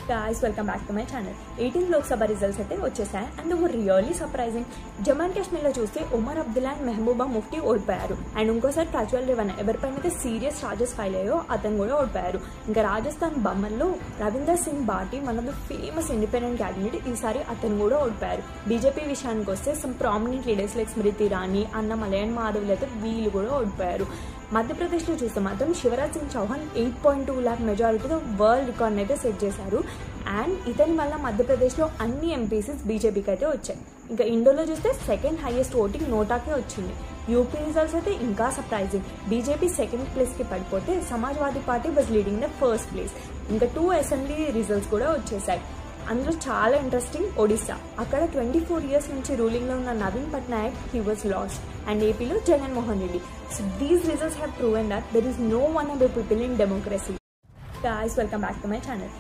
Guys, welcome back to my channel. 18th Lok Sabha results అయితే వచ్చేసాయి and over really surprising. Jammu and కాశ్మీర్లో చూస్తే Umar Abdullah and Mehbooba Mufti ఓడిపోయారు. And ఇంకోసారి ప్రజ్వల్ రేవన్న ఎవరిపైన అయితే సీరియస్ చార్జెస్ ఫైల్ అయ్యో అతను కూడా ఓడిపోయారు. ఇంకా రాజస్థాన్ బమ్మల్లో Ravinder Singh Bhati one of the famous independent candidate, ఈసారి అతను కూడా ఓడిపోయారు. బీజేపీ విషయానికి వస్తే some prominent leaders like Smriti Irani, అన్నమలయన్ మాధవ్లు అయితే వీళ్ళు కూడా ఓడిపోయారు. మధ్యప్రదేశ్లో చూస్తే మాత్రం శివరాజ్ సింగ్ చౌహాన్ 8.2 lakh మెజారిటీతో వరల్డ్ రికార్డ్ని అయితే సెట్ చేశారు. అండ్ ఇతని వల్ల మధ్యప్రదేశ్లో అన్ని ఎంపీసీస్ బీజేపీకి అయితే వచ్చాయి. ఇంకా ఇండోర్లో చూస్తే సెకండ్ హైయెస్ట్ ఓటింగ్ నోటాకే వచ్చింది. యూపీ రిజల్ట్స్ అయితే ఇంకా సర్ప్రైజింగ్. బీజేపీ సెకండ్ ప్లేస్కి పడిపోతే Samajwadi party was leading the first place. ఇంకా 2 అసెంబ్లీ రిజల్ట్స్ కూడా వచ్చేసాయి. అందులో చాలా ఇంట్రెస్టింగ్ ఒడిశా. అక్కడ 24 years నుంచి రూలింగ్లో ఉన్న Naveen Patnaik he was lost. And ఏపీలో Jaganmohan Reddy. So these results have proven that there is no one about people in democracy. Guys, welcome back to my channel.